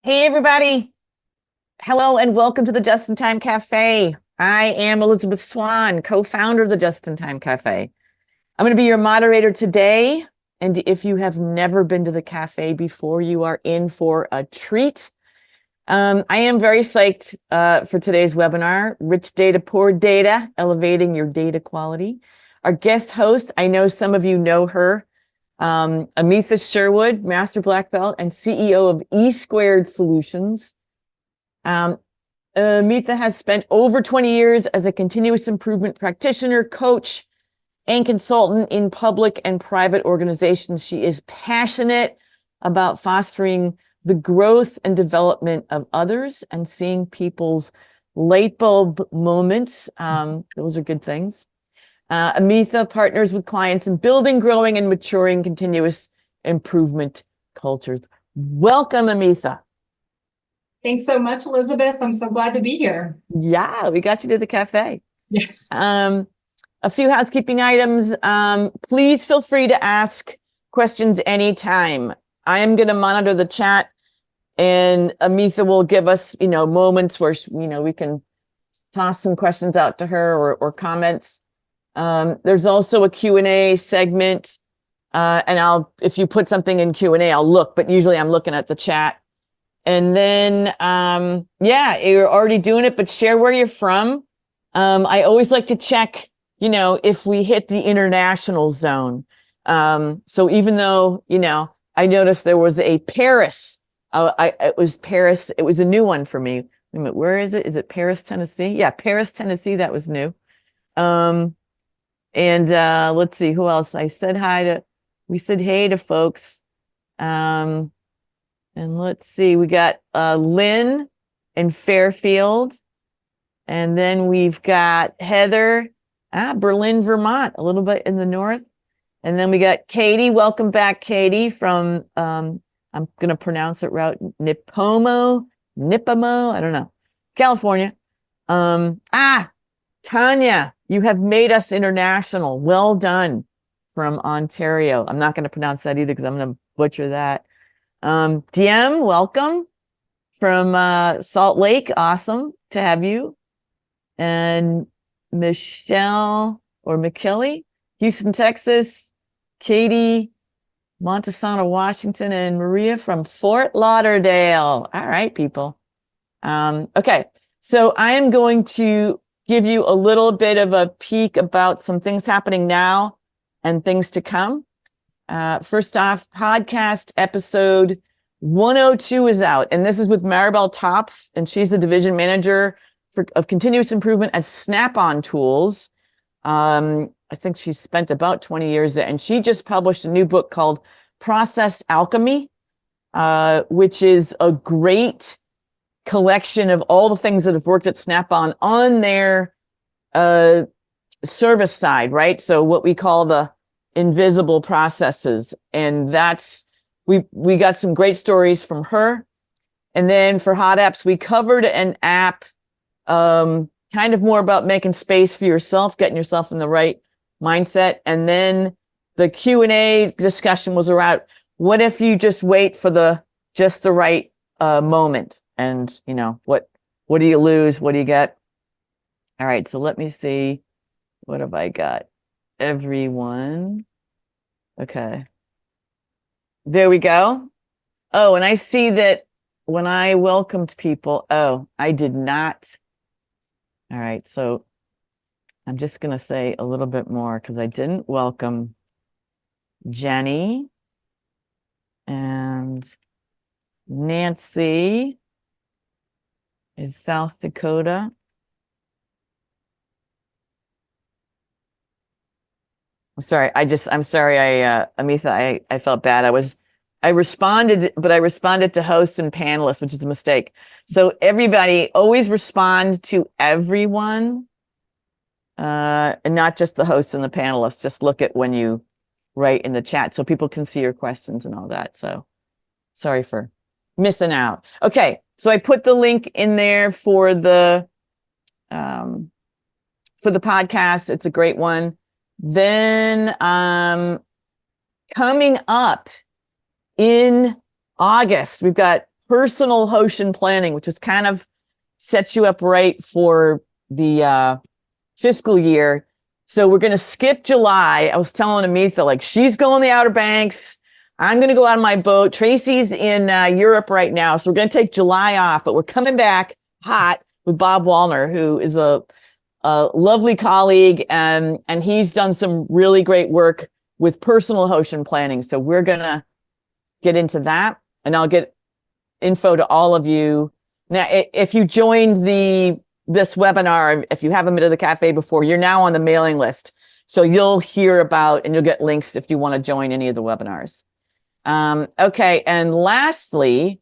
Hey, everybody. Hello, and welcome to the Just in Time Cafe. I am Elizabeth Swan, co-founder of the Just in Time Cafe. I'm going to be your moderator today. And if you have never been to the cafe before, you are in for a treat. I am very psyched for today's webinar, Rich Data, Poor Data, Elevating Your Data Quality. Our guest host, I know some of you know her, Amita Sherwood, Master Black Belt and CEO of E Squared Solutions. Amita has spent over 20 years as a continuous improvement practitioner, coach, and consultant in public and private organizations. She is passionate about fostering the growth and development of others and seeing people's light bulb moments. Those are good things. Amita partners with clients in building, growing, and maturing continuous improvement cultures. Welcome, Amita. Thanks so much, Elizabeth. I'm so glad to be here. Yeah, we got you to the cafe. Yeah. A few housekeeping items. Please feel free to ask questions anytime. I am going to monitor the chat, and Amita will give us, moments where, we can toss some questions out to her or comments. There's also a Q&A segment, and if you put something in Q&A, I'll look, but usually I'm looking at the chat. And then, yeah, you're already doing it, but share where you're from. I always like to check, if we hit the international zone. So even though, I noticed there was a Paris, it was Paris. It was a new one for me. Wait a minute, where is it? Is it Paris, Tennessee? Yeah, Paris, Tennessee. That was new. And let's see who else. We said hey to folks. And let's see, we got Lynn in Fairfield. And then we've got Heather, Berlin, Vermont, a little bit in the north. And then we got Katie. Welcome back, Katie, from, I'm going to pronounce it right, Nipomo, I don't know, California. Tanya, you have made us international. Well done, from Ontario. I'm not going to pronounce that either because I'm going to butcher that. Diem, welcome from Salt Lake. Awesome to have you. And Michelle or McKelly, Houston, Texas. Katie, Montesano, Washington, and Maria from Fort Lauderdale. All right, people. Okay, so I am going to give you a little bit of a peek about some things happening now and things to come. First off, podcast episode 102 is out, and this is with Maribel Topf, and she's the division manager of continuous improvement at Snap-on Tools. I think she spent about 20 years there, and she just published a new book called Process Alchemy, which is a great collection of all the things that have worked at Snap-on their service side, right? So what we call the invisible processes. And we got some great stories from her. And then for Hot Apps, we covered an app, kind of more about making space for yourself, getting yourself in the right mindset. And then the Q&A discussion was around, what if you just wait for just the right moment? And, what do you lose? What do you get? All right, so let me see. What have I got? Everyone. Okay. There we go. Oh, and I see that when I welcomed people, I did not. All right, so I'm just going to say a little bit more because I didn't welcome Jenny and Nancy in South Dakota. I'm sorry, Amita, I felt bad. I responded to hosts and panelists, which is a mistake. So everybody always respond to everyone, and not just the hosts and the panelists. Just look at when you write in the chat so people can see your questions and all that. So sorry for missing out. Okay, so I put the link in there for the podcast. It's a great one. Then coming up in August, we've got personal ocean planning, which was kind of sets you up right for the fiscal year. So we're going to skip July. I was telling Amita, like, she's going the Outer Banks. I'm going to go out on my boat. Tracy's in Europe right now. So we're going to take July off, but we're coming back hot with Bob Wallner, who is a lovely colleague. And he's done some really great work with personal ocean planning. So we're going to get into that, and I'll get info to all of you. Now, if you joined this webinar, if you haven't been to the cafe before, you're now on the mailing list. So you'll hear about, and you'll get links if you want to join any of the webinars. Okay. And lastly,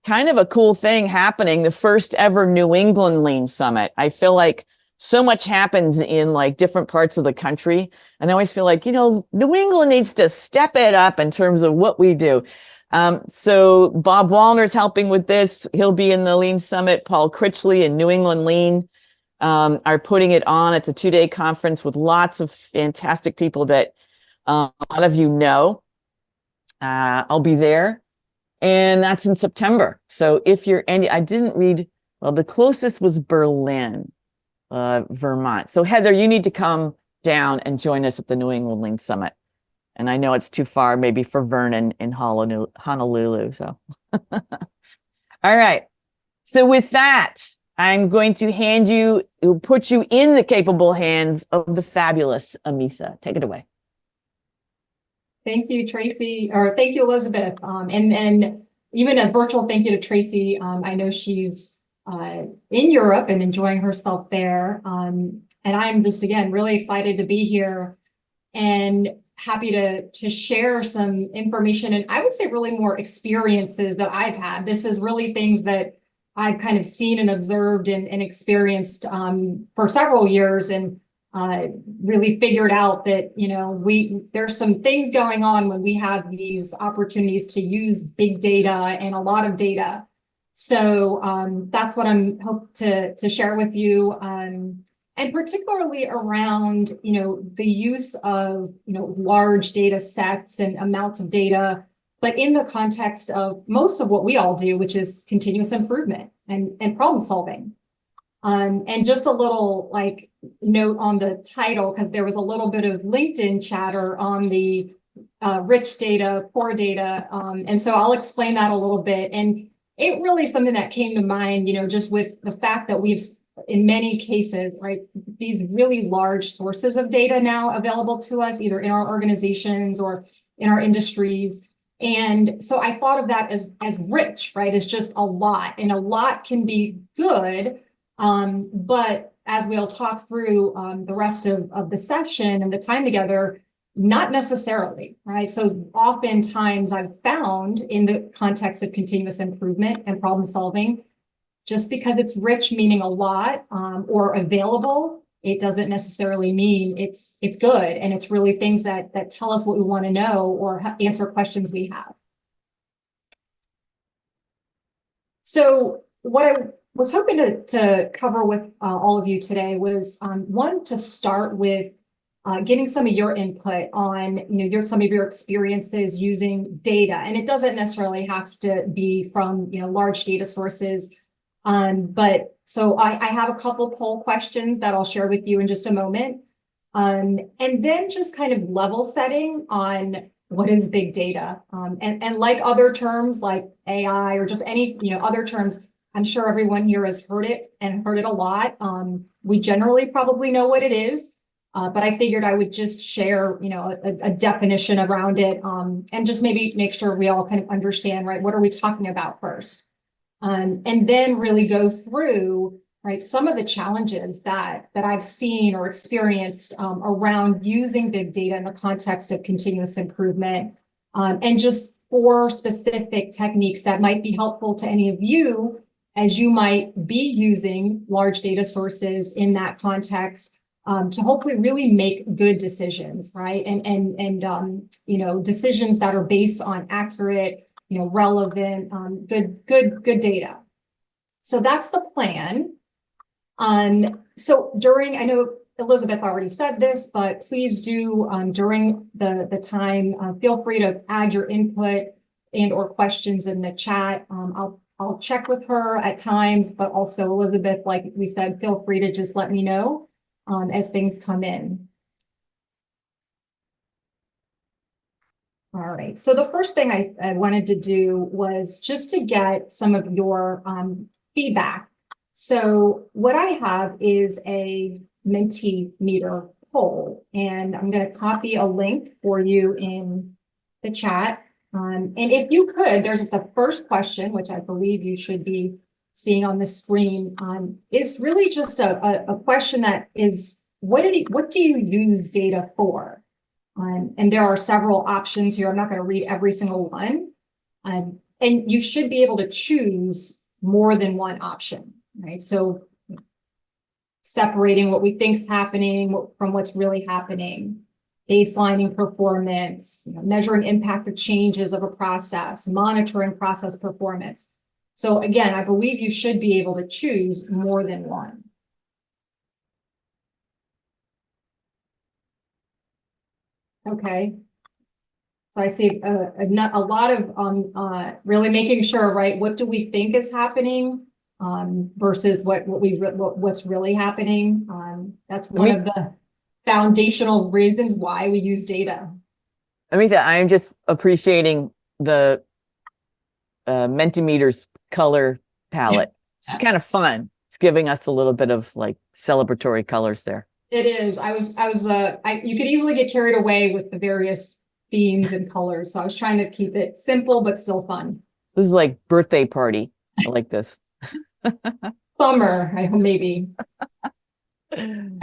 kind of a cool thing happening, the first ever New England Lean Summit. I feel like so much happens in like different parts of the country. And I always feel like, New England needs to step it up in terms of what we do. So Bob Wallner's helping with this. He'll be in the Lean Summit. Paul Critchley and New England Lean are putting it on. It's a 2-day conference with lots of fantastic people that a lot of you know. I'll be there. And that's in September. So if you're I didn't read, well, the closest was Berlin, Vermont. So Heather, you need to come down and join us at the New England Lean Summit. And I know it's too far, maybe for Vernon in Honolulu. So, all right. So with that, I'm going to put you in the capable hands of the fabulous Amita. Take it away. Thank you, Tracy, or thank you, Elizabeth. And even a virtual thank you to Tracy. I know she's in Europe and enjoying herself there. And I'm just, again, really excited to be here and happy to share some information, and I would say really more experiences that I've had. This is really things that I've kind of seen and observed and experienced for several years, and really figured out that, there's some things going on when we have these opportunities to use big data and a lot of data. So that's what I'm hope to share with you. And particularly around, the use of, large data sets and amounts of data, but in the context of most of what we all do, which is continuous improvement and problem solving. And just a little note on the title, because there was a little bit of LinkedIn chatter on the rich data, poor data. And so I'll explain that a little bit. And it really is something that came to mind, just with the fact that we've, in many cases, right, these really large sources of data now available to us, either in our organizations or in our industries. And so I thought of that as rich, right, as just a lot, and a lot can be good. But as we'll talk through the rest of the session and the time together, not necessarily, right? So oftentimes I've found in the context of continuous improvement and problem solving, just because it's rich, meaning a lot, or available, it doesn't necessarily mean it's good. And it's really things that tell us what we want to know or answer questions we have. So what I was hoping to cover with all of you today was one, to start with getting some of your input on some of your experiences using data. And it doesn't necessarily have to be from large data sources. But so I have a couple poll questions that I'll share with you in just a moment. And then just kind of level setting on what is big data. And like other terms like AI or just any other terms, I'm sure everyone here has heard it and heard it a lot. We generally probably know what it is, but I figured I would just share a definition around it, and just maybe make sure we all kind of understand, right, what are we talking about first? And then really go through, right, some of the challenges that I've seen or experienced around using big data in the context of continuous improvement, and just 4 specific techniques that might be helpful to any of you as you might be using large data sources in that context, to hopefully really make good decisions, right? And decisions that are based on accurate, relevant, good data. So that's the plan. So I know Elizabeth already said this, but please do, during the time, feel free to add your input and or questions in the chat, I'll check with her at times, but also Elizabeth, like we said, feel free to just let me know as things come in. All right, so the first thing I wanted to do was just to get some of your feedback. So what I have is a Mentimeter poll, and I'm going to copy a link for you in the chat. And if you could, there's the first question, which I believe you should be seeing on the screen, is really just a question that is, what do you use data for? And there are several options here. I'm not going to read every single one. And you should be able to choose more than one option, right? So separating what we think is happening from what's really happening, baselining performance, measuring impact of changes of a process, monitoring process performance. So again, I believe you should be able to choose more than one. Okay. So I see a lot of really making sure, right? What do we think is happening versus what's really happening? That's one of the foundational reasons why we use data. Amita, I'm just appreciating the Mentimeter's color palette. It's kind of fun. It's giving us a little bit of like celebratory colors there. It is. You could easily get carried away with the various themes and colors. So I was trying to keep it simple, but still fun. This is like birthday party. I like this. Summer, I hope maybe.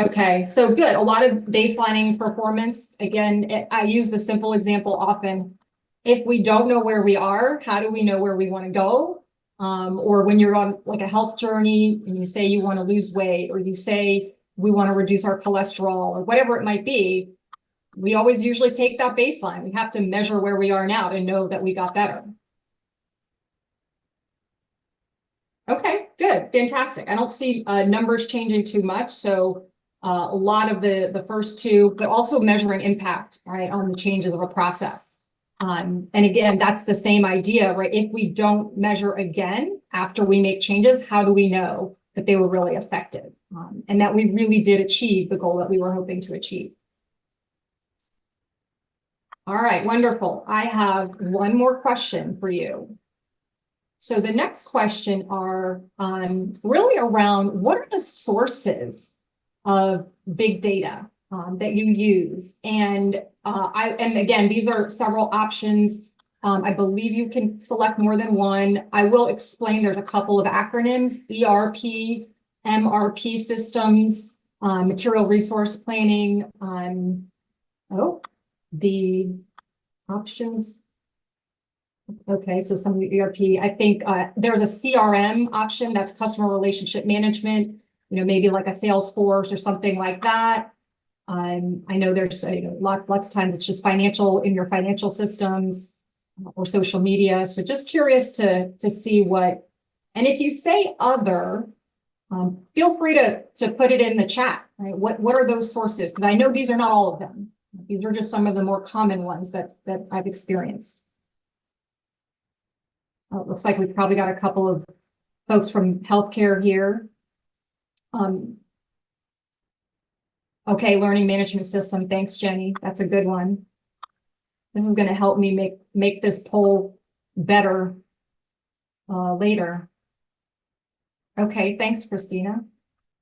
Okay, so good. A lot of baselining performance. Again, I use the simple example often. If we don't know where we are, how do we know where we want to go? Or when you're on like a health journey and you say you want to lose weight, or you say we want to reduce our cholesterol, or whatever it might be, we always usually take that baseline. We have to measure where we are now to know that we got better. Okay, good, fantastic. I don't see numbers changing too much. So a lot of the first two, but also measuring impact, right, on the changes of a process. And again, that's the same idea, right? If we don't measure again after we make changes, how do we know that they were really effective and that we really did achieve the goal that we were hoping to achieve? All right, wonderful. I have one more question for you. So the next question are really around what are the sources of big data that you use? And again, these are several options. I believe you can select more than one. I will explain, there's a couple of acronyms: ERP, MRP systems, material resource planning. The options. Okay, so some of the ERP, I think there's a CRM option, that's customer relationship management, maybe like a Salesforce or something like that. I know there's lots of times it's just financial in your financial systems or social media. So just curious to see what, and if you say other, feel free to put it in the chat, right? What are those sources? Because I know these are not all of them. These are just some of the more common ones that I've experienced. It looks like we've probably got a couple of folks from healthcare here. Okay, learning management system. Thanks, Jenny. That's a good one. This is going to help me make this poll better later. Okay, thanks, Christina.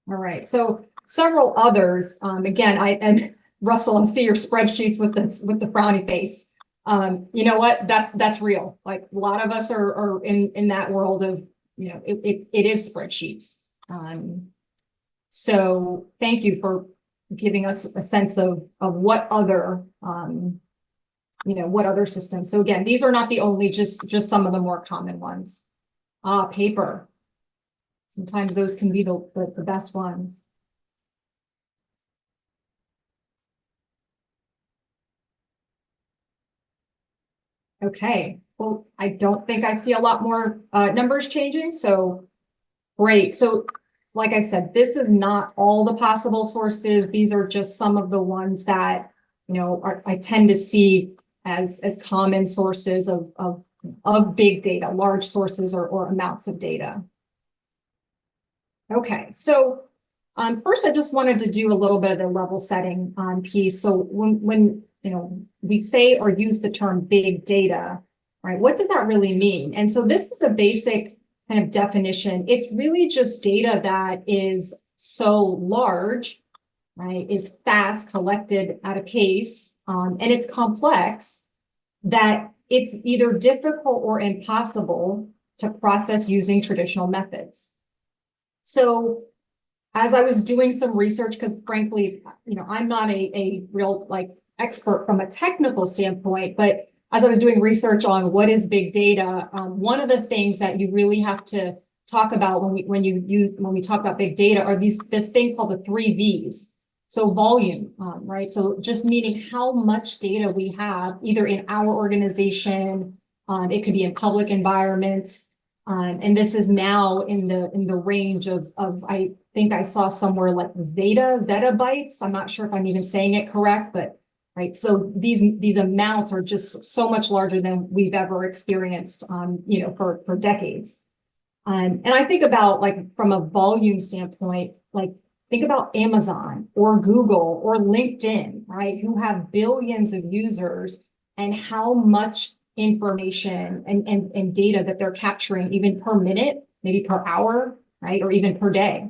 All right, so several others. Again, and Russell, I see your spreadsheets with the frowny face. You know what? That's real. Like a lot of us are in that world of, it is spreadsheets. So thank you for giving us a sense of what other, what other systems. So again, these are not the only, just some of the more common ones. Paper. Sometimes those can be the best ones. Okay, well, I don't think I see a lot more numbers changing, so great. So like I said, this is not all the possible sources. These are just some of the ones that, I tend to see as common sources of of big data, large sources or amounts of data. Okay, so first I just wanted to do a little bit of the level setting piece. So when we say or use the term big data, right, what does that really mean? And so this is a basic kind of definition. It's really just data that is so large, right, is fast, collected at a pace, and it's complex, that it's either difficult or impossible to process using traditional methods. So as I was doing some research, because frankly, I'm not a real expert from a technical standpoint, but as I was doing research on what is big data, one of the things that you really have to talk about when we talk about big data are this thing called the 3 V's. So volume, right? So just meaning how much data we have either in our organization, it could be in public environments, and this is now in the range of I think I saw somewhere like zettabytes. I'm not sure if I'm even saying it correct, but right. So these amounts are just so much larger than we've ever experienced, for decades. And I think about from a volume standpoint, think about Amazon or Google or LinkedIn, right? Who have billions of users, and how much information and data that they're capturing even per minute, maybe per hour, right? Or even per day.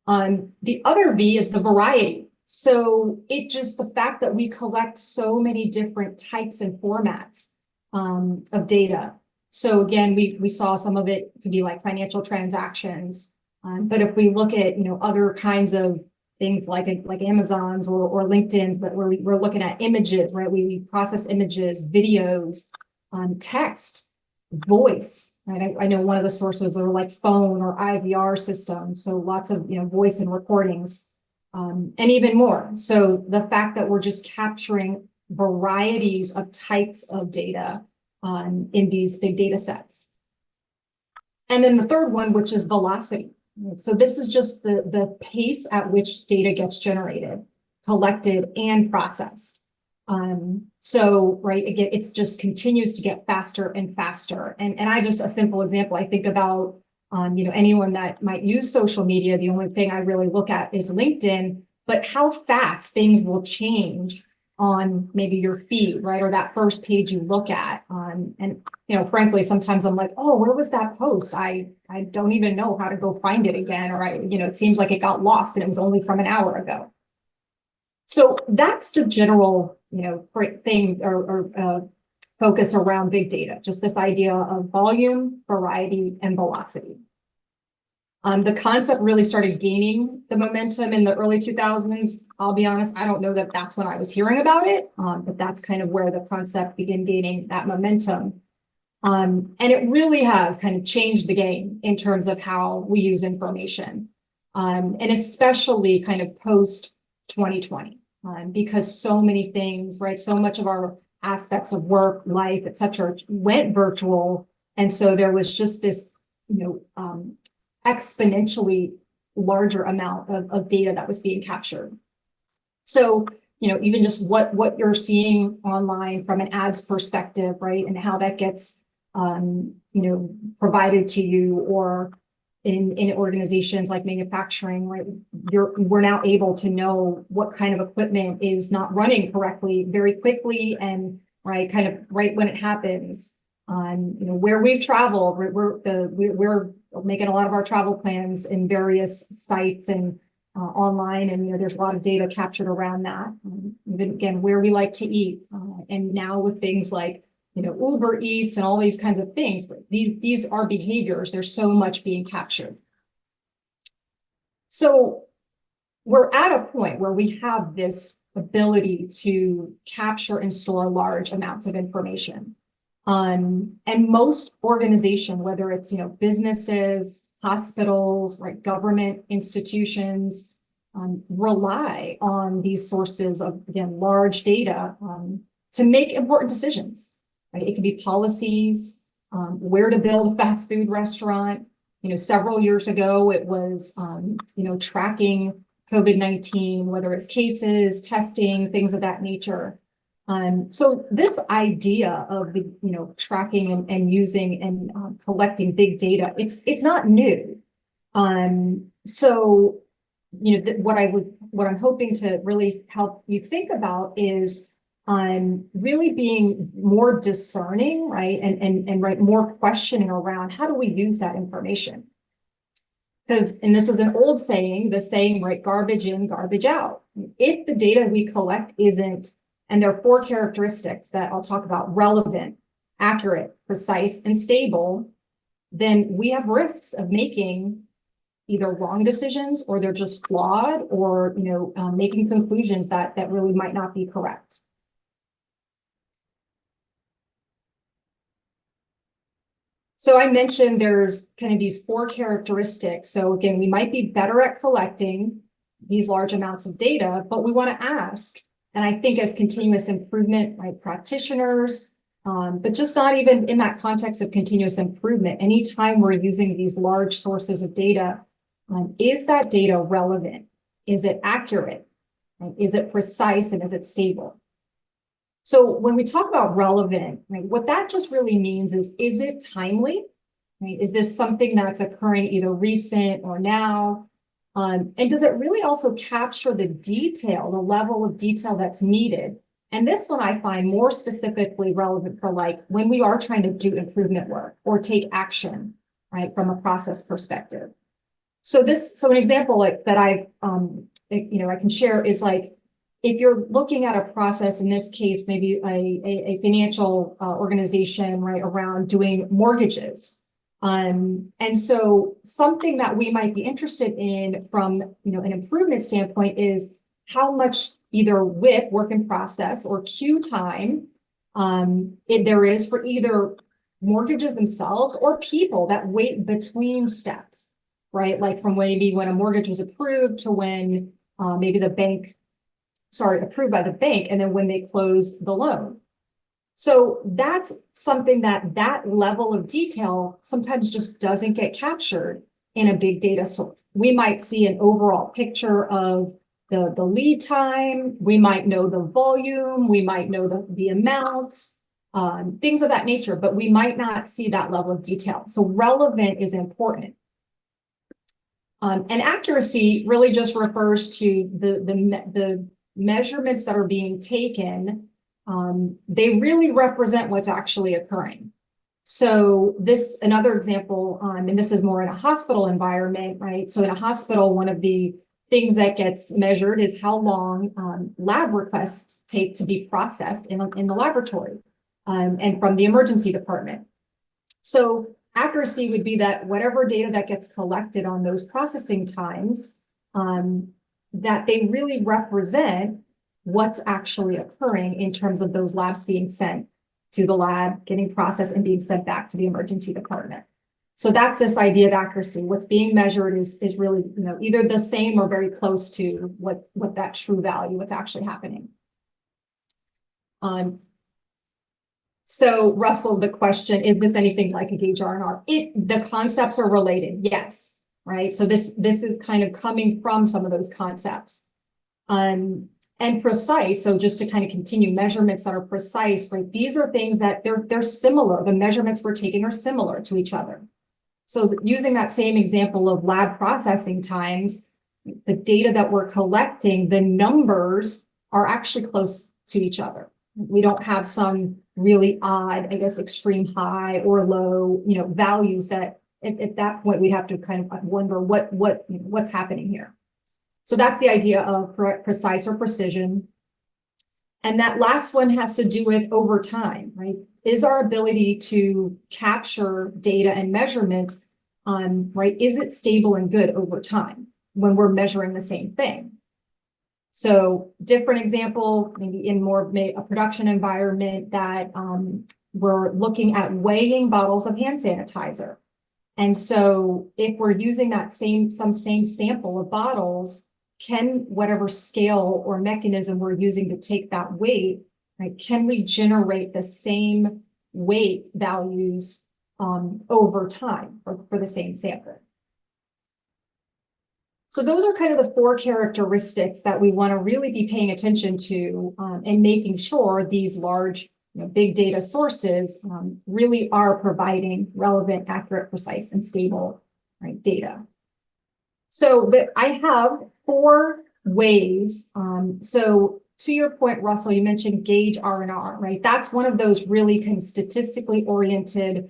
The other V is the variety. So the fact that we collect so many different types and formats of data. So again, we saw some of it could be like financial transactions. But if we look at, other kinds of things like Amazon's or LinkedIn's, but we're looking at images, right? We process images, videos, text, voice, right? I know one of the sources are like phone or IVR systems. So lots of, voice and recordings, and even more. So the fact that we're just capturing varieties of types of data in these big data sets. And then the third one, which is velocity. So this is just the pace at which data gets generated, collected, and processed. So, right, again, it's just continues to get faster and faster. And a simple example, I think about, anyone that might use social media, the only thing I really look at is LinkedIn, but how fast things will change on maybe your feed, right? Or that first page you look at. And frankly, sometimes I'm like, oh, where was that post? I don't even know how to go find it again. Or it seems like it got lost and it was only from an hour ago. So that's the general, thing or focus around big data, just this idea of volume, variety, and velocity. The concept really started gaining the momentum in the early 2000s. I'll be honest, I don't know that that's when I was hearing about it, but that's kind of where the concept began gaining that momentum. And it really has kind of changed the game in terms of how we use information, and especially kind of post 2020, because so many things, right? So much of our aspects of work, life, et cetera, went virtual. And so there was just this, exponentially larger amount of data that was being captured. So, even just what you're seeing online from an ads perspective, right? And how that gets, provided to you, or in organizations like manufacturing, right? We're now able to know what kind of equipment is not running correctly very quickly, and kind of right when it happens. Where we've traveled, we're making a lot of our travel plans in various sites and online, and there's a lot of data captured around that. Even again, where we like to eat, and now with things like Uber Eats and all these kinds of things, these are behaviors. There's so much being captured. So we're at a point where we have this ability to capture and store large amounts of information. And most organizations, whether it's businesses, hospitals, right, government institutions, rely on these sources of, again, large data to make important decisions. Right? It could be policies, where to build a fast food restaurant. Several years ago, it was tracking COVID-19, whether it's cases, testing, things of that nature. So this idea of the, tracking and using and collecting big data, it's not new. So, what I'm hoping to really help you think about is really being more discerning, right? And right, more questioning around how do we use that information? Because, and this is an old saying, the saying, right, garbage in, garbage out. If the data we collect isn't, and there are 4 characteristics that I'll talk about: relevant, accurate, precise, and stable, then we have risks of making either wrong decisions, or they're just flawed, or making conclusions that really might not be correct. So I mentioned there's kind of these 4 characteristics. So again, we might be better at collecting these large amounts of data, but we want to ask, and I think as continuous improvement, right, practitioners, but just not even in that context of continuous improvement, anytime we're using these large sources of data, is that data relevant? Is it accurate? Is it precise, and is it stable? So when we talk about relevant, right, what that just really means is it timely? Right? Is this something that's occurring either recent or now? And does it really also capture the detail, the level of detail that's needed? And this one I find more specifically relevant for like when we are trying to do improvement work or take action, right, from a process perspective. So an example like that I can share is like, if you're looking at a process, in this case, maybe a financial organization, right, around doing mortgages. And so something that we might be interested in from, an improvement standpoint is how much either with work in process or queue time there is for either mortgages themselves or people that wait between steps, right? Like from maybe when a mortgage was approved to when maybe approved by the bank, and then when they close the loan. So that's something that level of detail sometimes just doesn't get captured in a big data source. We might see an overall picture of the lead time. We might know the volume. We might know the amounts, things of that nature, but we might not see that level of detail. So relevant is important. And accuracy really just refers to the measurements that are being taken. They really represent what's actually occurring. So another example, and this is more in a hospital environment, right? So in a hospital, one of the things that gets measured is how long lab requests take to be processed in the laboratory and from the emergency department. So accuracy would be that whatever data that gets collected on those processing times, that they really represent what's actually occurring in terms of those labs being sent to the lab, getting processed, and being sent back to the emergency department. So that's this idea of accuracy. What's being measured is really, either the same or very close to what that true value, what's actually happening. So Russell, the question, is this anything like a gauge R&R? The concepts are related, yes, right? So this is kind of coming from some of those concepts. And precise, so just to kind of continue, measurements that are precise, right? These are things that they're similar. The measurements we're taking are similar to each other. So using that same example of lab processing times, the data that we're collecting, the numbers are actually close to each other. We don't have some really odd, I guess, extreme high or low, values that at that point we have to kind of wonder what's happening here. So that's the idea of precise or precision. And that last one has to do with over time, right? Is our ability to capture data and measurements, right? Is it stable and good over time when we're measuring the same thing? So different example, maybe in more of a production environment, that we're looking at weighing bottles of hand sanitizer. And so if we're using that same sample of bottles, can whatever scale or mechanism we're using to take that weight, right, can we generate the same weight values over time for the same sample? So those are kind of the four characteristics that we want to really be paying attention to and making sure these large, big data sources really are providing relevant, accurate, precise, and stable, right, data. So, but I have four ways. So to your point, Russell, you mentioned gauge R&R, right? That's one of those really kind of statistically oriented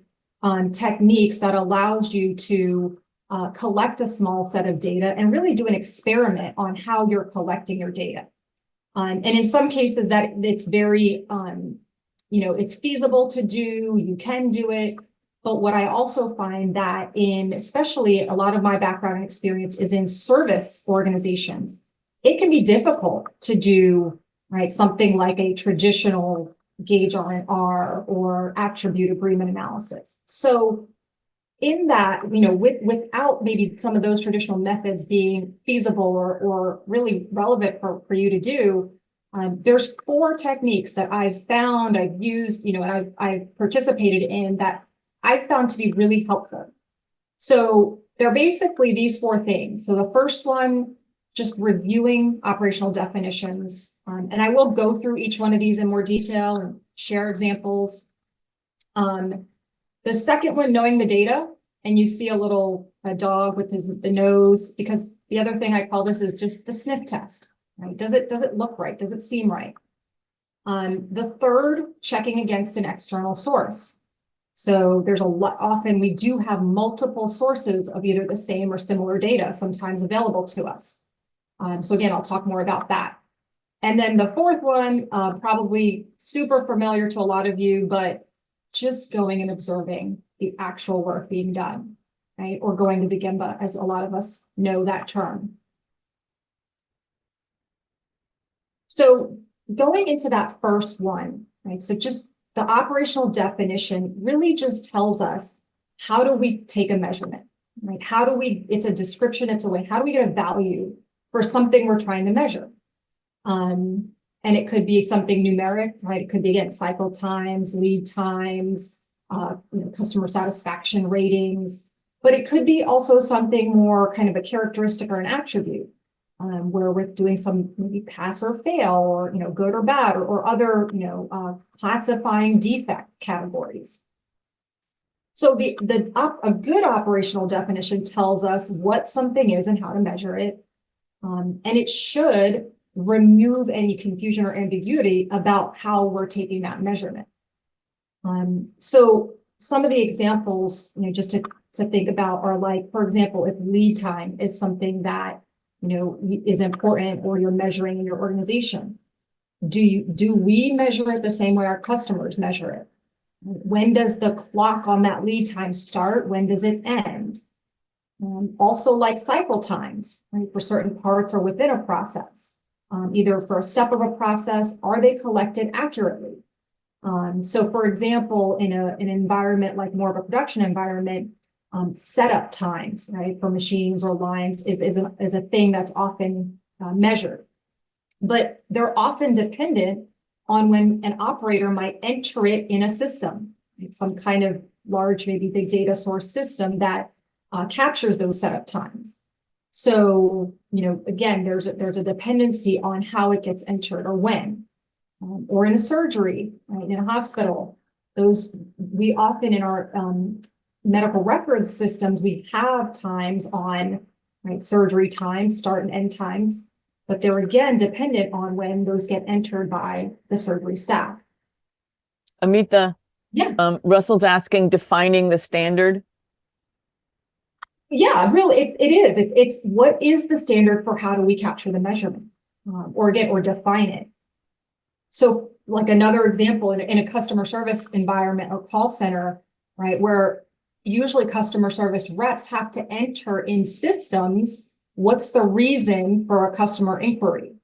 techniques that allows you to collect a small set of data and really do an experiment on how you're collecting your data. And in some cases that it's very, it's feasible to do, you can do it. But what I also find that in, especially a lot of my background and experience is in service organizations, it can be difficult to do, right, something like a traditional gauge R&R or attribute agreement analysis. So in that, without maybe some of those traditional methods being feasible or really relevant for you to do, there's four techniques that I've found, I've used, and I've participated in that I've found to be really helpful. So they're basically these four things. So the first one, just reviewing operational definitions. And I will go through each one of these in more detail and share examples. The second one, knowing the data, and you see a dog with the nose, because the other thing I call this is just the sniff test, right? Does it look right? Does it seem right? The third, checking against an external source. So there's often we do have multiple sources of either the same or similar data sometimes available to us. So again, I'll talk more about that. And then the fourth one, probably super familiar to a lot of you, but just going and observing the actual work being done, right? Or going to the Gemba, as a lot of us know that term. So going into that first one, right? So just the operational definition really just tells us, how do we take a measurement, right? It's a description, it's a way, how do we get a value for something we're trying to measure? And it could be something numeric, right? It could be, again, cycle times, lead times, customer satisfaction ratings, but it could be also something more kind of a characteristic or an attribute, where we're doing some maybe pass or fail, or good or bad, or other classifying defect categories. So a good operational definition tells us what something is and how to measure it, and it should remove any confusion or ambiguity about how we're taking that measurement. So some of the examples, just to think about are like, for example, if lead time is something that is important or you're measuring in your organization, do we measure it the same way our customers measure it? When does the clock on that lead time start? When does it end? Also, like cycle times, right, for certain parts or within a process, either for a step of a process, are they collected accurately? So for example, in an environment like more of a production environment, setup times, right, for machines or lines is a thing that's often measured. But they're often dependent on when an operator might enter it in a system, right? Some kind of large, maybe big data source system that captures those setup times. So, again, there's a dependency on how it gets entered or when, or in a surgery, right, in a hospital. We often in our medical records systems, we have times on, right, surgery times, start and end times, but they're again dependent on when those get entered by the surgery staff. Amita, yeah, Russell's asking, defining the standard. Yeah, really, it is. It's what is the standard for how do we capture the measurement, or define it. So, like another example in a customer service environment or call center, right, where usually customer service reps have to enter in systems, what's the reason for a customer inquiry?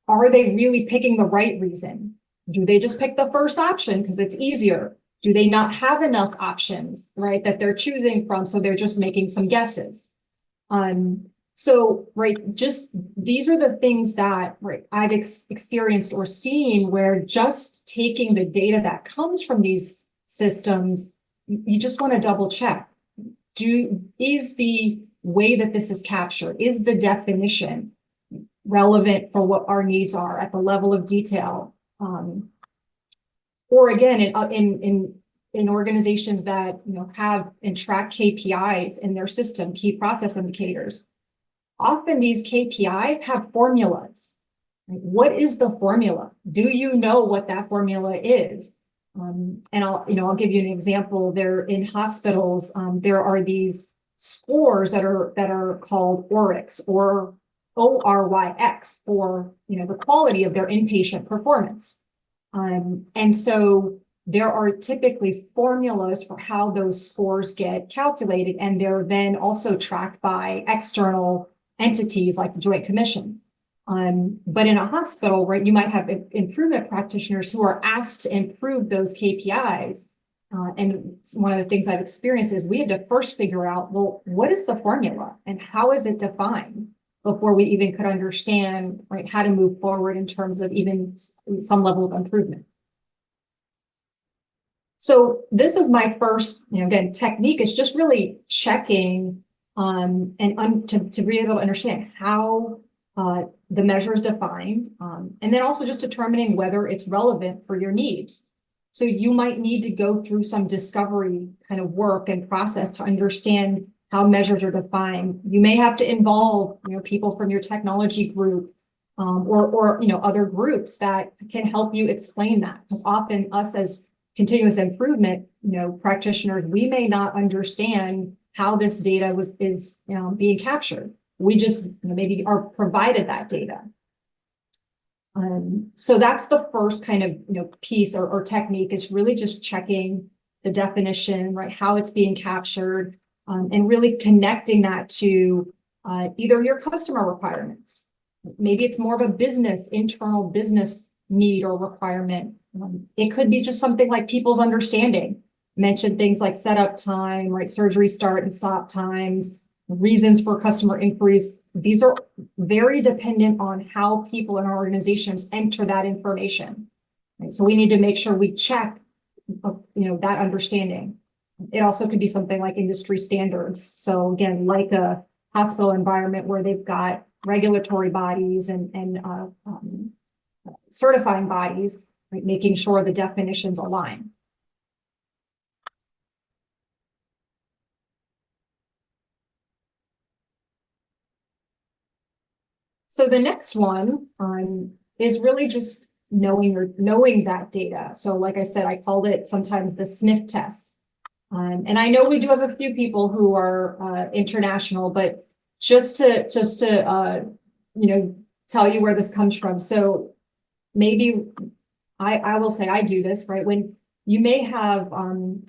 Are they really picking the right reason? Do they just pick the first option because it's easier? Do they not have enough options, right, that they're choosing from, so they're just making some guesses? So, right, just these are the things that, right, I've experienced or seen, where just taking the data that comes from these systems, you just want to double check. Is the way that this is captured? Is the definition relevant for what our needs are at the level of detail? Or again, in organizations that have and track KPIs in their system, key process indicators, often these KPIs have formulas. What is the formula? Do you know what that formula is? And I'll give you an example. There in hospitals, there are these scores that are called ORYX or ORYX for the quality of their inpatient performance. And so there are typically formulas for how those scores get calculated, and they're then also tracked by external entities like the Joint Commission. But in a hospital, right, you might have improvement practitioners who are asked to improve those KPIs. And one of the things I've experienced is we had to first figure out, well, what is the formula and how is it defined before we even could understand, right, how to move forward in terms of even some level of improvement. So this is my first, again, technique is just really checking to be able to understand how the measure is defined, and then also just determining whether it's relevant for your needs. So you might need to go through some discovery kind of work and process to understand how measures are defined. You may have to involve people from your technology group or other groups that can help you explain that, because often us as continuous improvement practitioners, we may not understand how this data is being captured. We just maybe are provided that data. So that's the first kind of piece or technique, is really just checking the definition, right? How it's being captured, and really connecting that to either your customer requirements. Maybe it's more of a internal business need or requirement. It could be just something like people's understanding. Mention things like setup time, right? Surgery start and stop times, reasons for customer inquiries. These are very dependent on how people in our organizations enter that information. Right? So we need to make sure we check, that understanding. It also could be something like industry standards. So again, like a hospital environment where they've got regulatory bodies and certifying bodies, right? Making sure the definitions align. So the next one is really just knowing that data. So like I said, I called it sometimes the sniff test. And I know we do have a few people who are international, but just to tell you where this comes from. So maybe I will say I do this, right? When you may have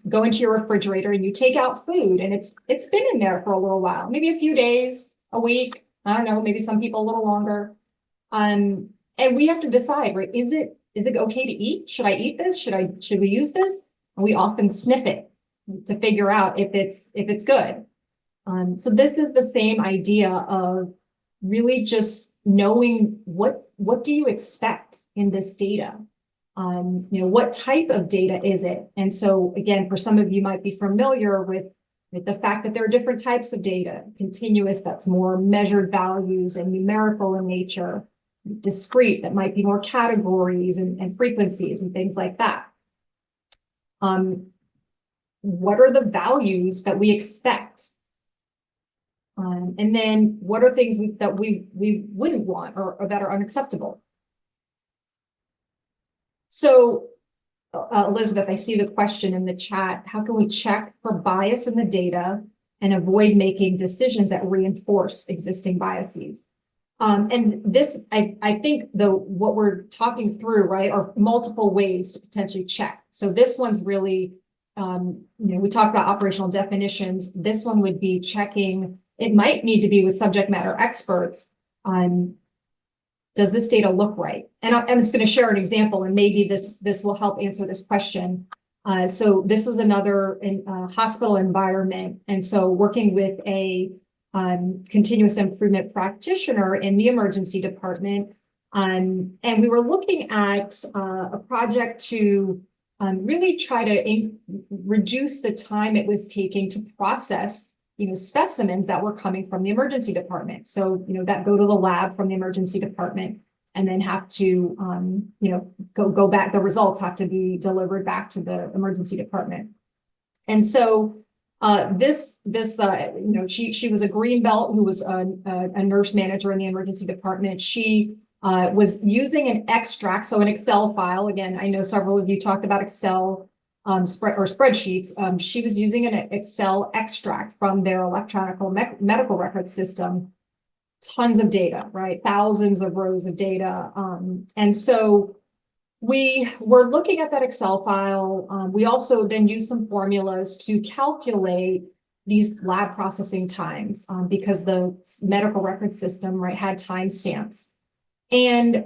go into your refrigerator and you take out food and it's been in there for a little while, maybe a few days, a week, I don't know, maybe some people a little longer. And we have to decide, right? Is it okay to eat? Should I eat this? Should we use this? And we often sniff it to figure out if it's good. So this is the same idea of really just knowing what do you expect in this data? What type of data is it? And so again, for some of you might be familiar with the fact that there are different types of data: continuous, that's more measured values and numerical in nature; discrete, that might be more categories and frequencies and things like that. What are the values that we expect? And then what are things that we wouldn't want or that are unacceptable? So Elizabeth, I see the question in the chat. How can we check for bias in the data and avoid making decisions that reinforce existing biases? And this, I think what we're talking through, right, are multiple ways to potentially check. So this one's really, we talked about operational definitions. This one would be checking. It might need to be with subject matter experts on, does this data look right? And I'm just going to share an example, and maybe this will help answer this question. So this is another hospital environment. And so working with a continuous improvement practitioner in the emergency department. And we were looking at a project to really try to reduce the time it was taking to process specimens that were coming from the emergency department. So, that go to the lab from the emergency department and then have to, go back. The results have to be delivered back to the emergency department. And so she was a green belt who was a nurse manager in the emergency department. She was using an extract, so an Excel file. Again, I know several of you talked about Excel spreadsheets. She was using an Excel extract from their electronic medical record system. Tons of data, right? Thousands of rows of data. And so we were looking at that Excel file. We also then used some formulas to calculate these lab processing times because the medical record system, right, had timestamps. And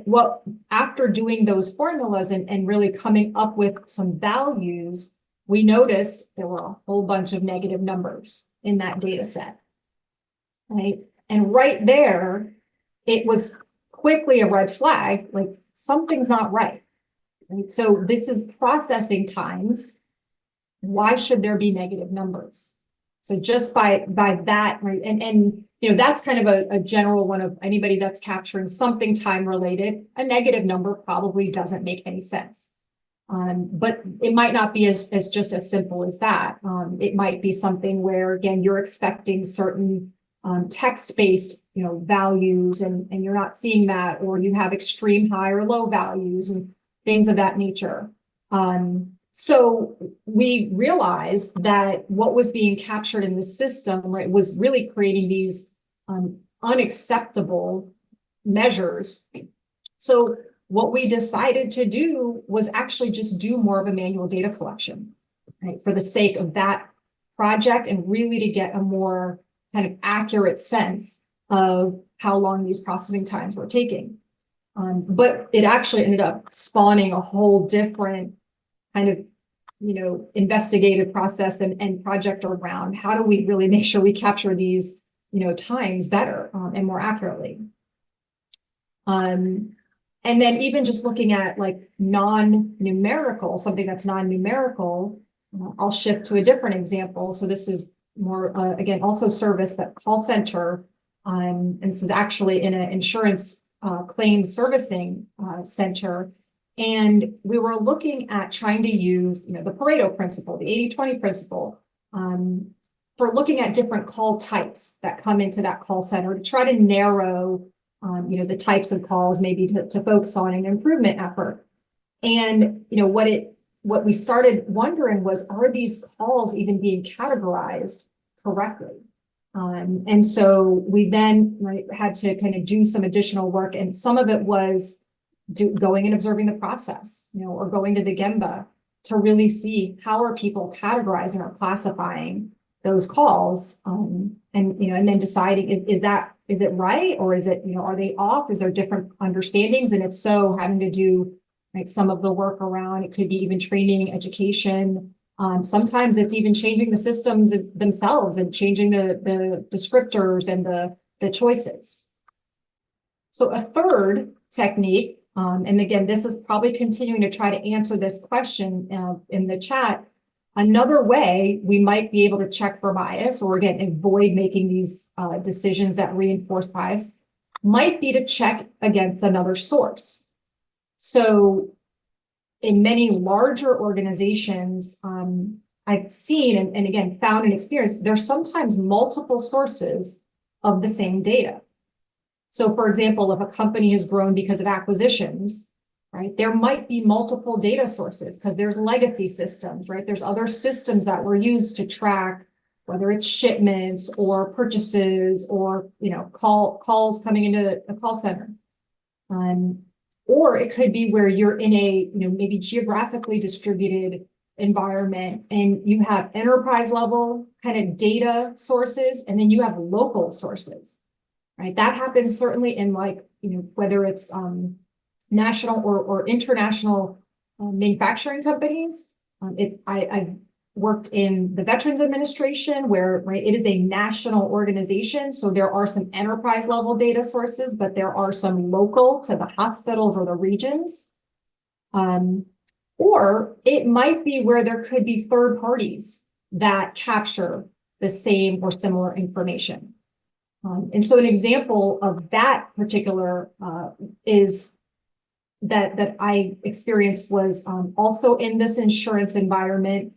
after doing those formulas and really coming up with some values, we noticed there were a whole bunch of negative numbers in that data set, right? And right there, it was quickly a red flag, like something's not right. Right? So this is processing times. Why should there be negative numbers? So just by that, right? And that's kind of a general one of anybody that's capturing something time related. A negative number probably doesn't make any sense. But it might not be as just as simple as that. It might be something where, again, you're expecting certain text-based, values, and you're not seeing that, or you have extreme high or low values and things of that nature. So we realized that what was being captured in the system, right, was really creating these unacceptable measures. So what we decided to do was actually just do more of a manual data collection, right, for the sake of that project and really to get a more kind of accurate sense of how long these processing times were taking. But it actually ended up spawning a whole different kind of, investigative process and project around how do we really make sure we capture these, times better and more accurately. And then even just looking at like non-numerical, something that's non-numerical, I'll shift to a different example. So this is more, again, also service, but call center. And this is actually in an insurance claims servicing center. And we were looking at trying to use, the Pareto principle, the 80-20 principle, for looking at different call types that come into that call center to try to narrow, the types of calls maybe to focus on an improvement effort. And, what we started wondering was, are these calls even being categorized correctly? And so we then had to kind of do some additional work, and some of it was going and observing the process, or going to the Gemba to really see how are people categorizing or classifying those calls, and then deciding is it right, or is it, are they off? Is there different understandings? And if so, having to do some of the work around, it could be even training, education. Sometimes it's even changing the systems themselves and changing the descriptors and the choices. So a third technique, and again, this is probably continuing to try to answer this question in the chat. Another way we might be able to check for bias, or again, avoid making these decisions that reinforce bias, might be to check against another source. So in many larger organizations, I've seen and again found and experienced, there's sometimes multiple sources of the same data. So for example, if a company has grown because of acquisitions, right, there might be multiple data sources because there's legacy systems, right? There's other systems that were used to track whether it's shipments or purchases or, calls coming into a call center. Or it could be where you're in a, maybe geographically distributed environment and you have enterprise level kind of data sources, and then you have local sources, right? That happens certainly in whether it's national or international manufacturing companies. I've worked in the Veterans Administration where, right, it is a national organization. So there are some enterprise level data sources, but there are some local to the hospitals or the regions. Or it might be where there could be third parties that capture the same or similar information. And so an example of that particular is that I experienced was also in this insurance environment,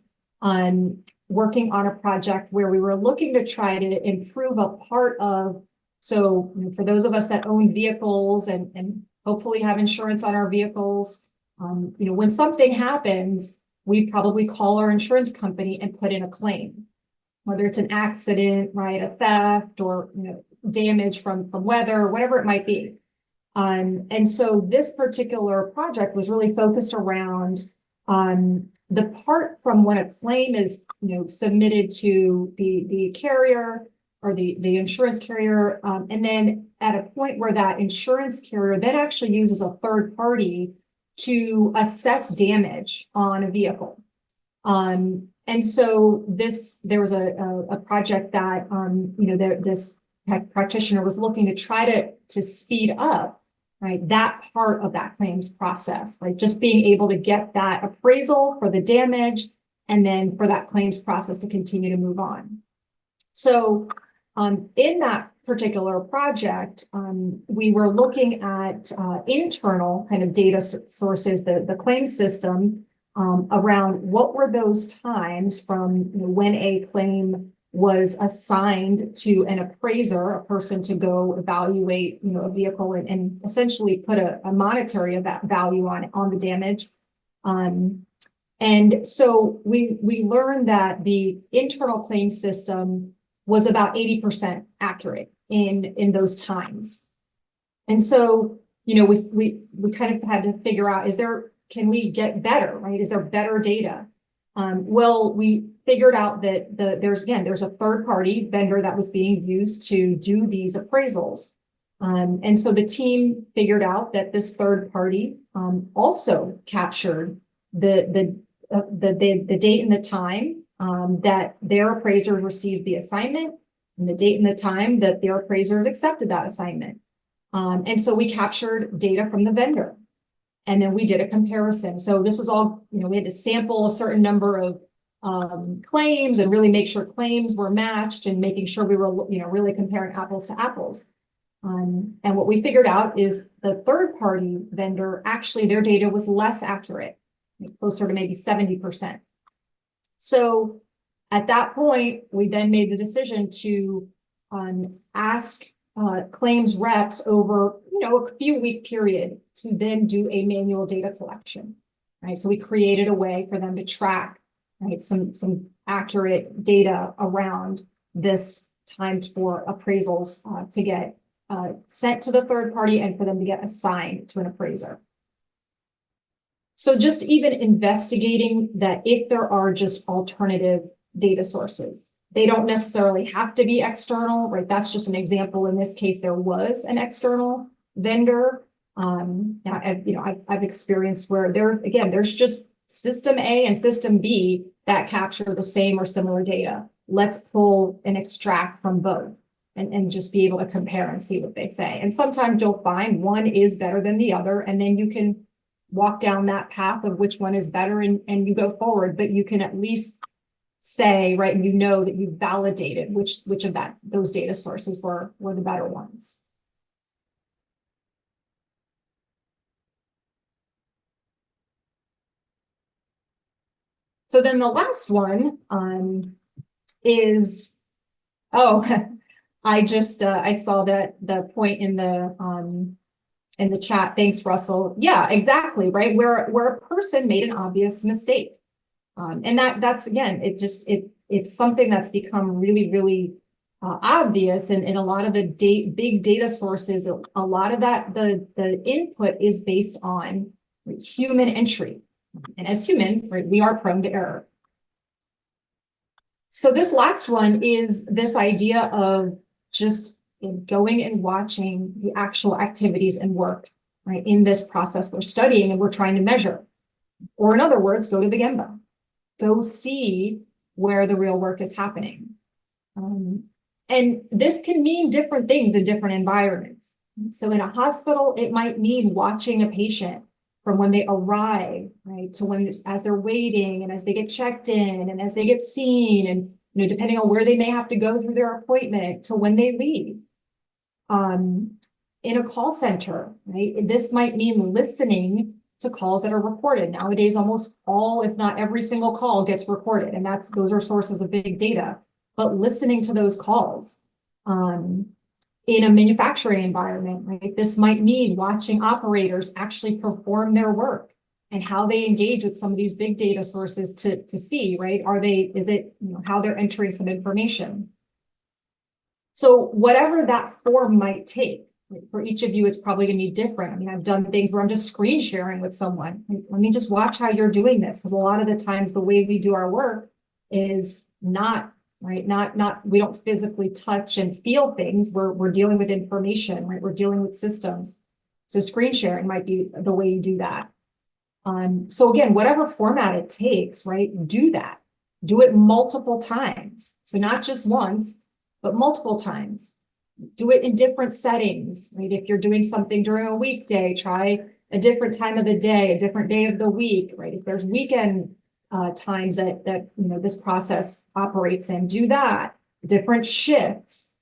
working on a project where we were looking to try to improve a part of, so for those of us that own vehicles and hopefully have insurance on our vehicles, when something happens, we probably call our insurance company and put in a claim, whether it's an accident, right, a theft, or damage from weather, whatever it might be. And so this particular project was really focused around the part from when a claim is submitted to the carrier or the insurance carrier, and then at a point where that insurance carrier then actually uses a third party to assess damage on a vehicle. And so there was a project that this practitioner was looking to try to speed up, right, that part of that claims process, right, just being able to get that appraisal for the damage and then for that claims process to continue to move on. So in that particular project, we were looking at internal kind of data sources, the claims system, around what were those times from when a claim was assigned to an appraiser, a person to go evaluate a vehicle and essentially put a monetary value on the damage. And so we learned that the internal claim system was about 80% accurate in those times. And so we kind of had to figure out, can we get better, right? Is there better data? Well, we figured out that there's a third party vendor that was being used to do these appraisals. And so the team figured out that this third party also captured the date and the time that their appraisers received the assignment, and the date and the time that their appraisers accepted that assignment. And so we captured data from the vendor. And then we did a comparison. So this is all, we had to sample a certain number of claims and really make sure claims were matched and making sure we were, really comparing apples to apples. And what we figured out is the third party vendor, actually their data was less accurate, closer to maybe 70%. So at that point, we then made the decision to ask claims reps over, a few week period to then do a manual data collection, right? So we created a way for them to track, right, some accurate data around this time for appraisals to get sent to the third party and for them to get assigned to an appraiser. So just even investigating that if there are just alternative data sources, they don't necessarily have to be external, right? That's just an example. In this case, there was an external vendor. I've experienced where there's just system A and system B that capture the same or similar data. Let's pull and extract from both and just be able to compare and see what they say. And sometimes you'll find one is better than the other, and then you can walk down that path of which one is better and you go forward, but you can at least say, right, and that you validated which of those data sources were the better ones. So then the last one is, I saw that the point in the chat. Thanks, Russell. Yeah, exactly, right? Where a person made an obvious mistake. And that's again, it's something that's become really, really obvious. And a lot of the big data sources, a lot of that, the input is based on human entry. And as humans, right, we are prone to error. So this last one is this idea of just going and watching the actual activities and work, right, in this process we're studying and we're trying to measure. Or in other words, go to the Gemba. Go see where the real work is happening. And this can mean different things in different environments. So in a hospital, it might mean watching a patient from when they arrive, right, to as they're waiting and as they get checked in and as they get seen depending on where they may have to go through their appointment to when they leave. In a call center, right? This might mean listening to calls that are recorded. Nowadays, almost all, if not every single call gets recorded, and those are sources of big data. But listening to those calls, in a manufacturing environment, right? This might mean watching operators actually perform their work and how they engage with some of these big data sources to see, right? How they're entering some information. So whatever that form might take, right, for each of you, it's probably going to be different. I mean, I've done things where I'm just screen sharing with someone. Let me just watch how you're doing this, because a lot of the times the way we do our work is not, right? We don't physically touch and feel things. We're dealing with information, right? We're dealing with systems. So screen sharing might be the way you do that. So again, whatever format it takes, right? Do that. Do it multiple times. So not just once, but multiple times. Do it in different settings, right? If you're doing something during a weekday, try a different time of the day, a different day of the week, right? If there's weekend times that this process operates in, do that. Different shifts,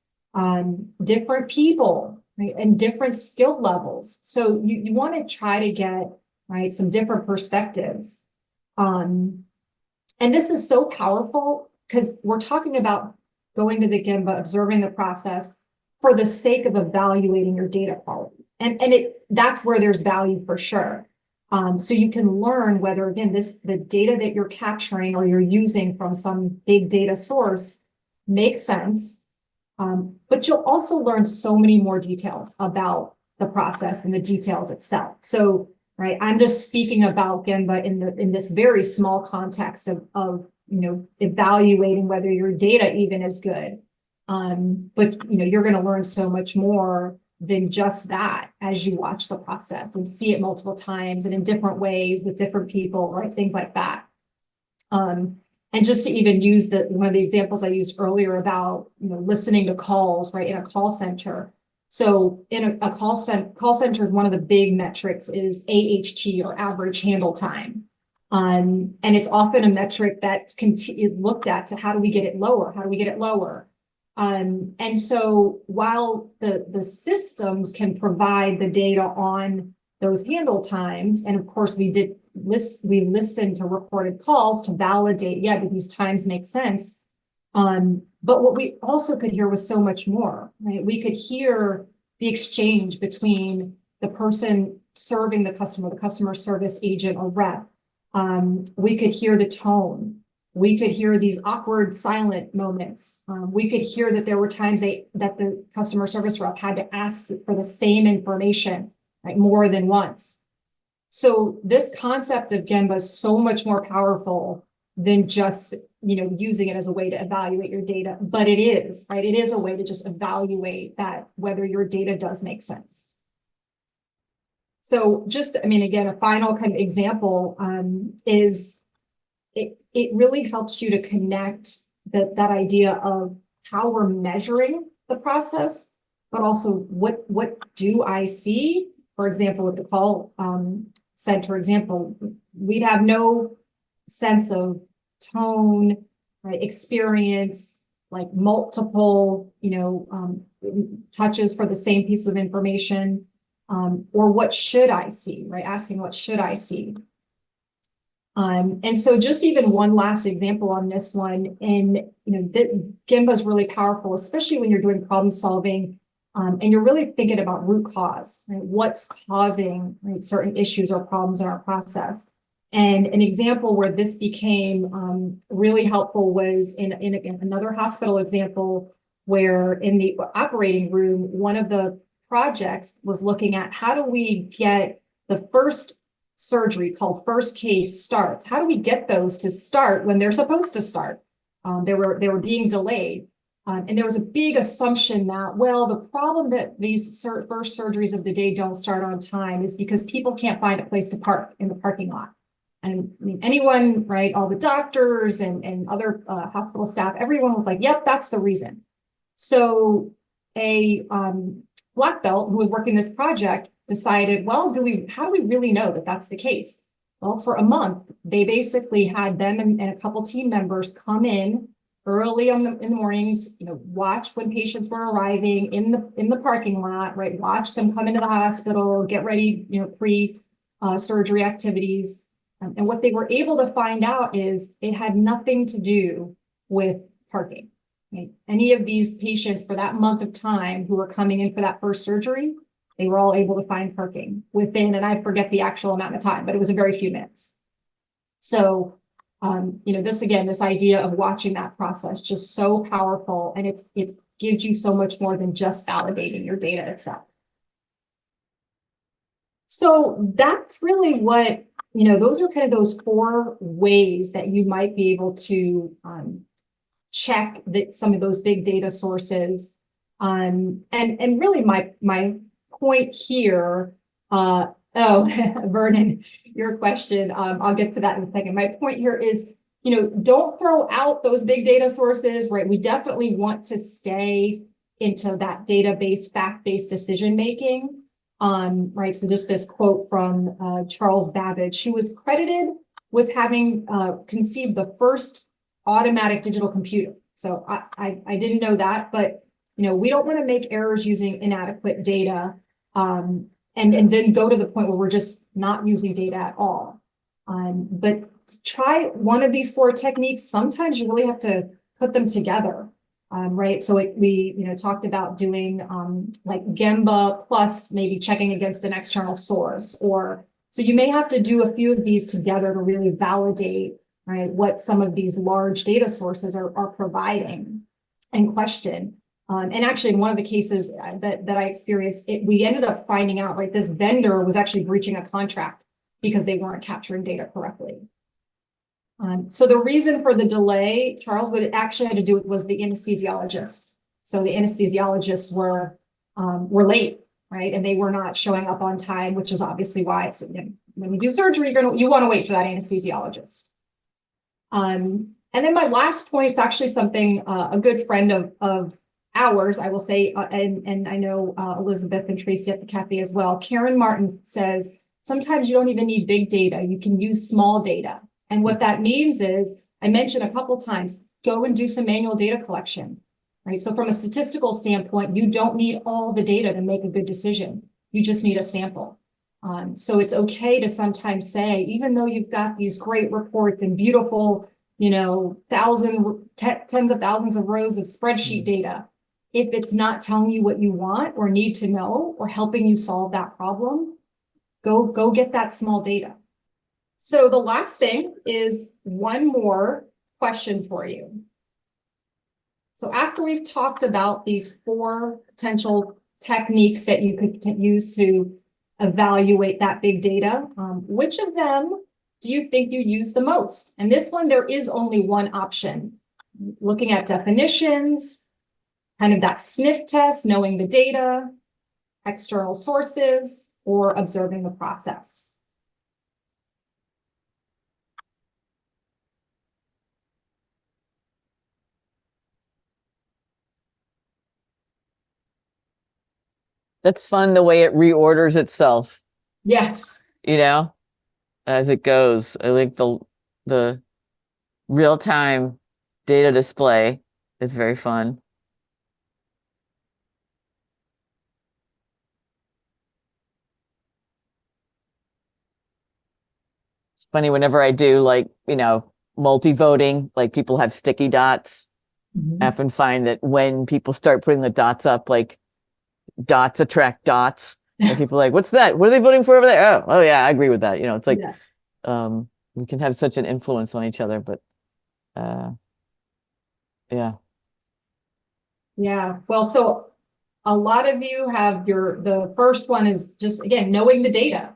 different people, right? And different skill levels. So you want to try to get, right, some different perspectives. And this is so powerful because we're talking about going to the Gemba, observing the process for the sake of evaluating your data quality. And that's where there's value for sure. So you can learn whether, again, the data that you're capturing or you're using from some big data source makes sense. But you'll also learn so many more details about the process and the details itself. So, right, I'm just speaking about Gemba in this very small context of evaluating whether your data even is good. But you're going to learn so much more than just that as you watch the process and see it multiple times and in different ways with different people, right? Things like that. And just to even use one of the examples I used earlier about listening to calls, right, in a call center. So in a call center, one of the big metrics is AHT, or average handle time. And it's often a metric that's looked at to how do we get it lower? How do we get it lower? And so while the systems can provide the data on those handle times, and of course we listened to recorded calls to validate, do these times make sense? But what we also could hear was so much more, right? We could hear the exchange between the person serving the customer service agent or rep. We could hear the tone. We could hear these awkward silent moments. We could hear that there were times that the customer service rep had to ask for the same information, right, more than once. So this concept of Gemba is so much more powerful than just using it as a way to evaluate your data. But it is, right? It is a way to just evaluate that whether your data does make sense. So just, again, a final kind of example is it really helps you to connect that idea of how we're measuring the process, but also what do I see? For example, with the call center example, we'd have no sense of tone, right, experience, like multiple, touches for the same piece of information, or what should I see, right? Asking what should I see? And so just even one last example on this one, and Gemba is really powerful, especially when you're doing problem solving, and you're really thinking about root cause, right? What's causing, right, certain issues or problems in our process. And an example where this became really helpful was in another hospital example, where in the operating room, one of the projects was looking at how do we get the first surgery called first case starts. How do we get those to start when they're supposed to start? They were being delayed. And there was a big assumption that, well, the problem that these first surgeries of the day don't start on time is because people can't find a place to park in the parking lot. And anyone, right, all the doctors and other hospital staff, everyone was like, yep, that's the reason. So a black belt who was working this project decided, well, how do we really know that that's the case? Well, for a month, they basically had them and a couple team members come in early in the mornings, watch when patients were arriving in the parking lot, right? Watch them come into the hospital, get ready, pre-surgery activities. And what they were able to find out is it had nothing to do with parking. Right? Any of these patients for that month of time who were coming in for that first surgery, they were all able to find parking within, and I forget the actual amount of time, but it was a very few minutes. So, this idea of watching that process, just so powerful, and it gives you so much more than just validating your data itself. So that's really what, those are kind of those 4 ways that you might be able to check that some of those big data sources. And really my point here, Vernon, your question, I'll get to that in a second. My point here is, don't throw out those big data sources, right? We definitely want to stay into that database, fact-based decision-making, right? So just this quote from Charles Babbage, who was credited with having conceived the first automatic digital computer. So I didn't know that, but, we don't want to make errors using inadequate data, and then go to the point where we're just not using data at all. But try one of these 4 techniques. Sometimes you really have to put them together, right? So we talked about doing like Gemba plus maybe checking against an external source, or so you may have to do a few of these together to really validate, right, what some of these large data sources are providing and question. And actually, in one of the cases that I experienced, we ended up finding out, right, this vendor was actually breaching a contract because they weren't capturing data correctly. So the reason for the delay, Charles, what it actually had to do with was the anesthesiologists. So the anesthesiologists were late, right, and they were not showing up on time, which is obviously why it's, when you do surgery, you want to wait for that anesthesiologist. And then my last point is actually something a good friend of ours, I will say, and I know Elizabeth and Tracy at the cafe as well. Karen Martin says, sometimes you don't even need big data. You can use small data. And what that means is, I mentioned a couple times, go and do some manual data collection, right? So from a statistical standpoint, you don't need all the data to make a good decision. You just need a sample. So it's okay to sometimes say, even though you've got these great reports and beautiful, tens of thousands of rows of spreadsheet data, if it's not telling you what you want or need to know or helping you solve that problem, go get that small data. So the last thing is one more question for you. So after we've talked about these 4 potential techniques that you could use to evaluate that big data, which of them do you think you use the most? And this one, there is only one option. Looking at definitions, kind of that sniff test, knowing the data, external sources, or observing the process. That's fun, the way it reorders itself, Yes. as it goes. I like the real-time data display is very fun. It's funny whenever I do, like, multi-voting, like people have sticky dots. I often find that when people start putting the dots up, like dots attract dots. And people are like, what's that? What are they voting for over there? Oh yeah, I agree with that. It's like, we can have such an influence on each other, but yeah. Yeah. Well, so a lot of you have the first one is just, again, knowing the data.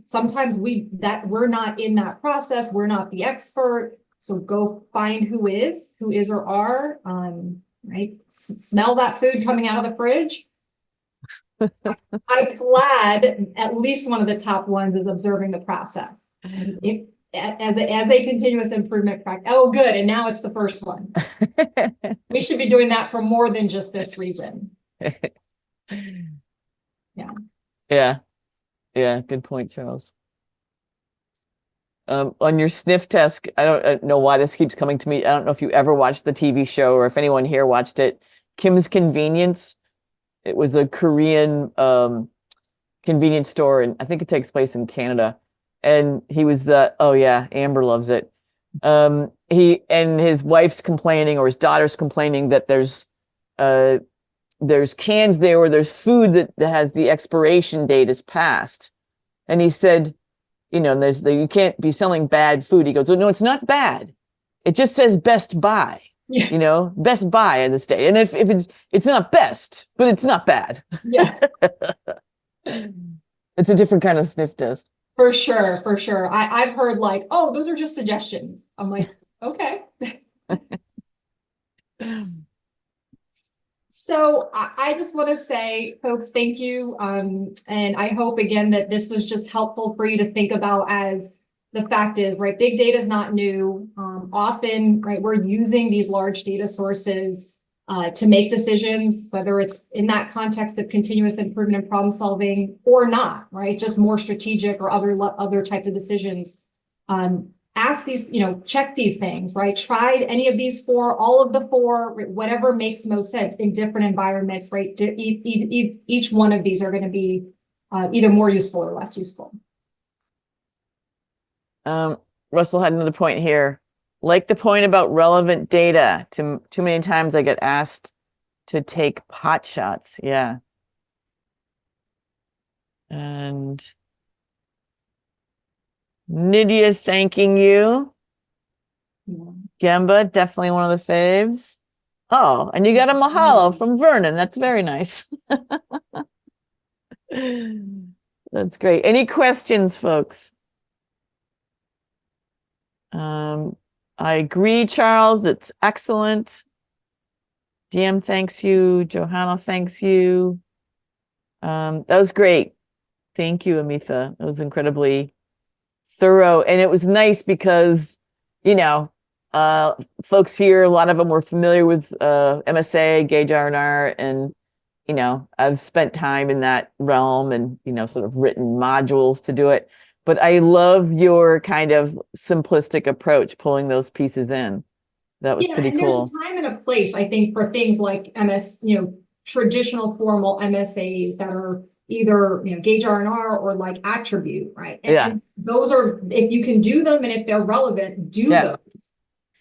Sometimes we're not in that process. We're not the expert. So go find who is or are, right? Smell that food coming out of the fridge. I'm glad at least one of the top ones is observing the process. If as a continuous improvement practice. Oh, good. And now it's the first one. We should be doing that for more than just this reason. Yeah. Yeah. Yeah. Good point, Charles. on your sniff test. I don't know why this keeps coming to me. I don't know if you ever watched the TV show or if anyone here watched it. Kim's Convenience. It was a Korean convenience store, and I think it takes place in Canada. And he was oh yeah, Amber loves it. He and his wife's complaining, or his daughter's complaining, that there's cans there, or there's food that has the expiration date is passed. And he said, you can't be selling bad food. He goes, oh, no, it's not bad. It just says Best Buy. Yeah. Best Buy in the state. And if it's not best, but it's not bad. Yeah. It's a different kind of sniff test. For sure, for sure. I've heard like, oh, those are just suggestions. I'm like, okay. So I just want to say, folks, thank you. And I hope again that this was just helpful for you to think about, as the fact is, right, big data is not new. Often, right, we're using these large data sources to make decisions, whether it's in that context of continuous improvement and problem solving or not, right? Just more strategic or other types of decisions. Ask these, check these things, right? Tried any of these four, all of the four, whatever makes most sense in different environments, right? Each one of these are going to be either more useful or less useful. Russell had another point here. Like the point about relevant data. Too many times I get asked to take pot shots. Yeah. And Nydia's thanking you. Yeah. Gemba, definitely one of the faves. Oh, and you got a mahalo from Vernon. That's very nice. That's great. Any questions, folks? I agree, Charles. It's excellent. DM thanks you. Johanna thanks you. That was great. Thank you, Amita. It was incredibly thorough. And it was nice because, folks here, a lot of them were familiar with MSA, Gauge R&R, and, I've spent time in that realm and, sort of written modules to do it. But I love your kind of simplistic approach, pulling those pieces in. That was pretty cool. There's a time and a place, I think, for things like traditional formal MSAs that are either, Gauge R&R or like attribute, right? And those are, if you can do them and if they're relevant, do those.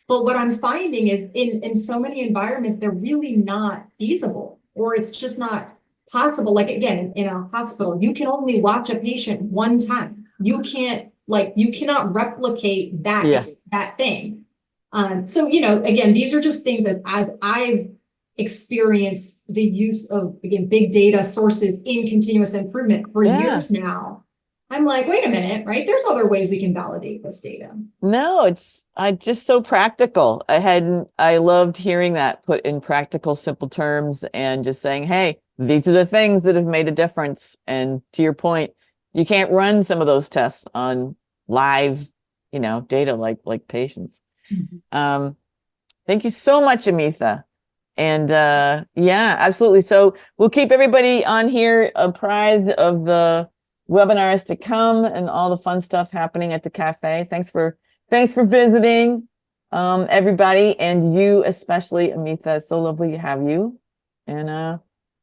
But what I'm finding is in so many environments, they're really not feasible, or it's just not possible. Like, again, in a hospital, you can only watch a patient one time. You cannot replicate that thing. So, again, these are just things that as I've experienced the use of, again, big data sources in continuous improvement for years now, I'm like, wait a minute, right? There's other ways we can validate this data. No, it's just so practical. I loved hearing that put in practical, simple terms, and just saying, hey, these are the things that have made a difference. And to your point, you can't run some of those tests on live, data like patients. Mm-hmm. Thank you so much, Amita. And yeah, absolutely. So we'll keep everybody on here apprised of the webinars to come and all the fun stuff happening at the cafe. Thanks for visiting, everybody, and you especially, Amita. It's so lovely to have you. And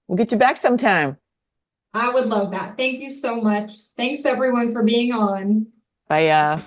we'll get you back sometime. I would love that. Thank you so much. Thanks everyone for being on. Bye.